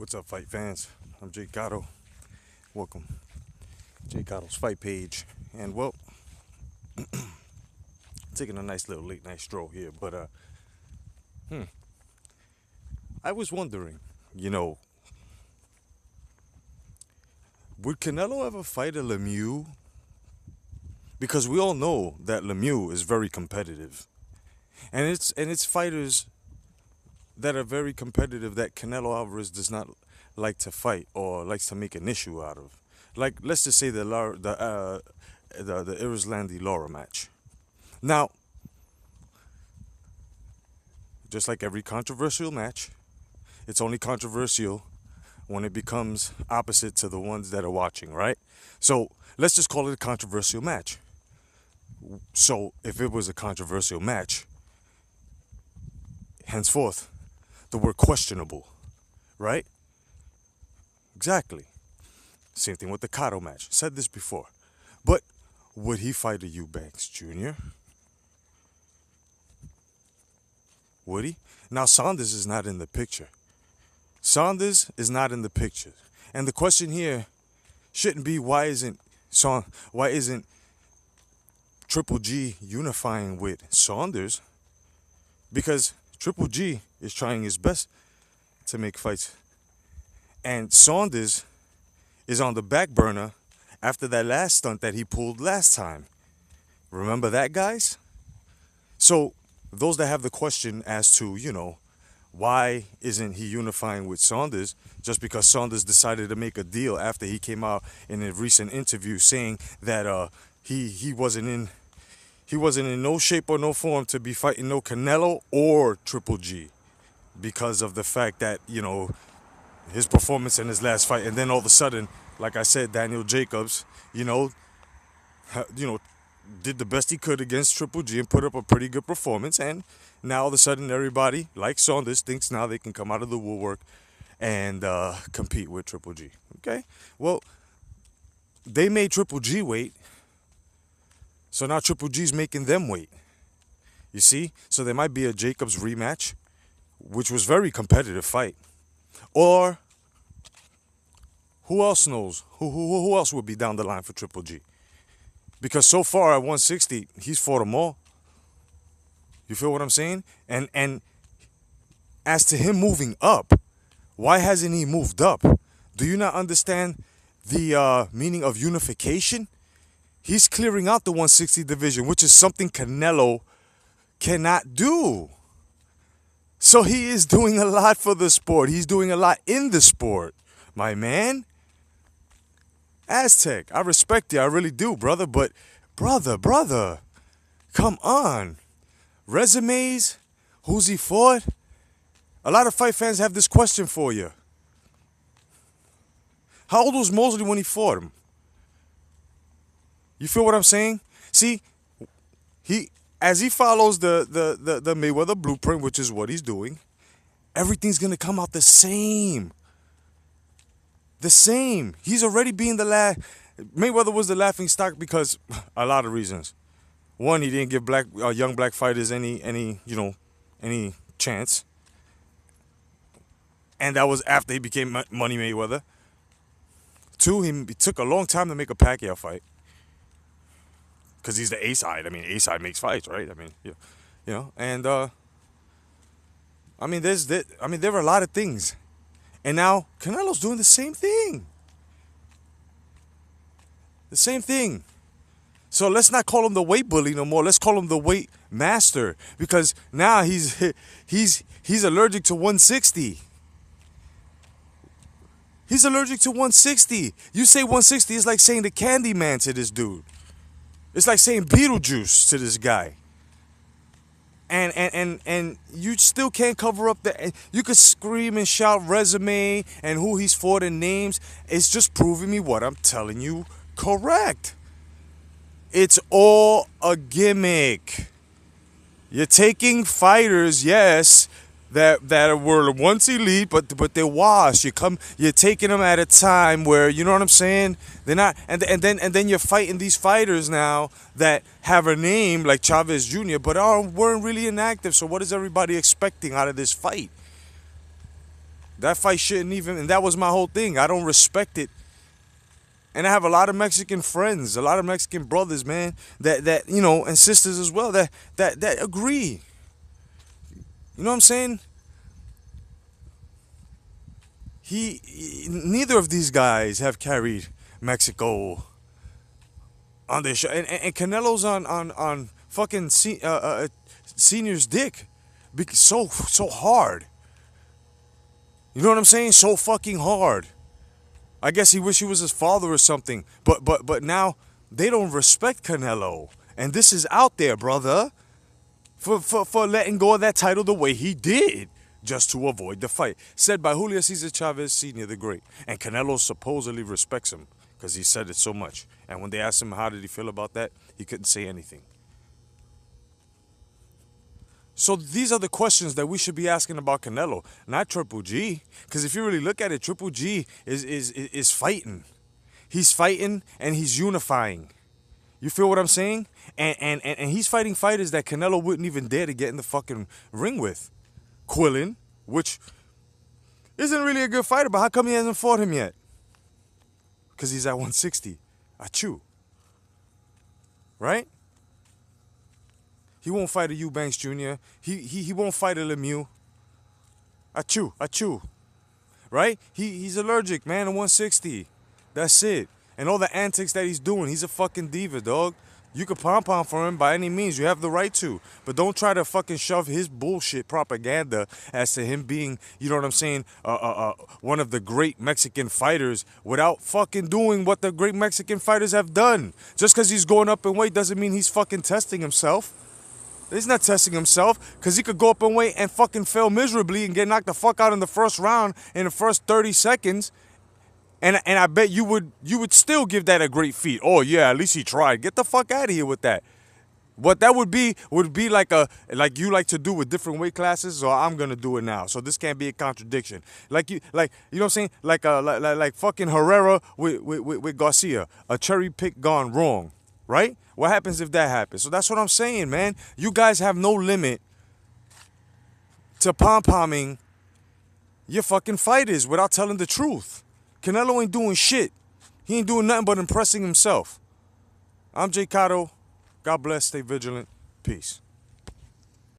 What's up, fight fans? I'm J.COTTO. Welcome, J.COTTO's fight page. And well, taking a nice little late night stroll here, but I was wondering, you know, would Canelo ever fight a Lemieux? Because we all know that Lemieux is very competitive, and it's fighters that are very competitive that Canelo Alvarez does not like to fight or likes to make an issue out of. Like, let's just say the Islandi Lara match. Now, just like every controversial match, it's only controversial when it becomes opposite to the ones that are watching, right? So let's just call it a controversial match. So if it was a controversial match, henceforth, the word questionable, right? Exactly. Same thing with the Cotto match. Said this before. But would he fight a Eubanks Jr.? Would he? Now, Saunders is not in the picture. Saunders is not in the picture. And the question here shouldn't be why isn't Triple G unifying with Saunders? Because Triple G is trying his best to make fights. And Saunders is on the back burner after that last stunt that he pulled last time. Remember that, guys? So those that have the question as to, why isn't he unifying with Saunders, just because Saunders decided to make a deal after he came out in a recent interview saying that he wasn't in no shape or no form to be fighting no Canelo or Triple G because of the fact that, his performance in his last fight. And then all of a sudden, like I said, Daniel Jacobs, did the best he could against Triple G and put up a pretty good performance. And now all of a sudden everybody, like Saunders, thinks now they can come out of the woodwork and compete with Triple G. Okay? Well, they made Triple G wait. So now Triple G's making them wait. You see? So there might be a Jacobs rematch, which was a very competitive fight. Or who else knows? Who else would be down the line for Triple G? Because so far at 160, he's fought them all. You feel what I'm saying? And as to him moving up, why hasn't he moved up? Do you not understand the meaning of unification? He's clearing out the 160 division, which is something Canelo cannot do. So he is doing a lot for the sport. He's doing a lot in the sport, my man. AZTECH, I respect you. I really do, brother. But, brother, come on. Resumes? Who's he fought? A lot of fight fans have this question for you. How old was Mosley when he fought him? You feel what I'm saying? See, as he follows the Mayweather blueprint, which is what he's doing, everything's going to come out the same. The same. He's already being Mayweather was the laughing stock because a lot of reasons. One, he didn't give young black fighters any chance. And that was after he became Money Mayweather. Two, he took a long time to make a Pacquiao fight. Because he's the A-side. I mean, A-side makes fights, right? I mean, and there were a lot of things. And now Canelo's doing the same thing. The same thing. So let's not call him the weight bully no more. Let's call him the weight master, because now he's allergic to 160. He's allergic to 160. You say 160, it's like saying the Candyman to this dude. It's like saying Beetlejuice to this guy. And you still can't cover up you could scream and shout resume and who he's fought and names. It's just proving me what I'm telling you correct. It's all a gimmick. You're taking fighters, yes, that were once elite, but they're washed. You're taking them at a time where, you know what I'm saying? They're not, and then you're fighting these fighters now that have a name like Chavez Jr., but weren't really inactive. So what is everybody expecting out of this fight? That fight shouldn't even, and that was my whole thing. I don't respect it. And I have a lot of Mexican friends, a lot of Mexican brothers, man, that you know, and sisters as well, that agree. You know what I'm saying? Neither of these guys have carried Mexico on their show, and Canelo's on fucking senior's dick, so hard. You know what I'm saying? So fucking hard. I guess he wish he was his father or something. But now they don't respect Canelo, and this is out there, brother, for letting go of that title the way he did, just to avoid the fight. Said by Julio Cesar Chavez Sr. the Great, and Canelo supposedly respects him because he said it so much. And when they asked him how did he feel about that, he couldn't say anything. So these are the questions that we should be asking about Canelo, not Triple G. Because if you really look at it, Triple G is fighting. He's fighting and he's unifying. You feel what I'm saying? And he's fighting fighters that Canelo wouldn't even dare to get in the fucking ring with. Quillin, which isn't really a good fighter, but how come he hasn't fought him yet? Because he's at 160. Achoo. Right? He won't fight a Eubanks Jr. He won't fight a Lemieux. Achoo. Right? He's allergic, man, to 160. That's it. And all the antics that he's doing, he's a fucking diva, dog. You could pom-pom for him by any means. You have the right to. But don't try to fucking shove his bullshit propaganda as to him being, you know what I'm saying, one of the great Mexican fighters without fucking doing what the great Mexican fighters have done. Just because he's going up in weight doesn't mean he's fucking testing himself. He's not testing himself because he could go up in weight and fucking fail miserably and get knocked the fuck out in the first round in the first 30 seconds. And I bet you would still give that a great feat. Oh yeah, at least he tried. Get the fuck out of here with that. What that would be like you like to do with different weight classes, or I'm gonna do it now. So this can't be a contradiction. You know what I'm saying? Like fucking Herrera with Garcia, a cherry pick gone wrong, right? What happens if that happens? So that's what I'm saying, man. You guys have no limit to pom-pomming your fucking fighters without telling the truth. Canelo ain't doing shit. He ain't doing nothing but impressing himself. I'm J.COTTO. God bless. Stay vigilant. Peace.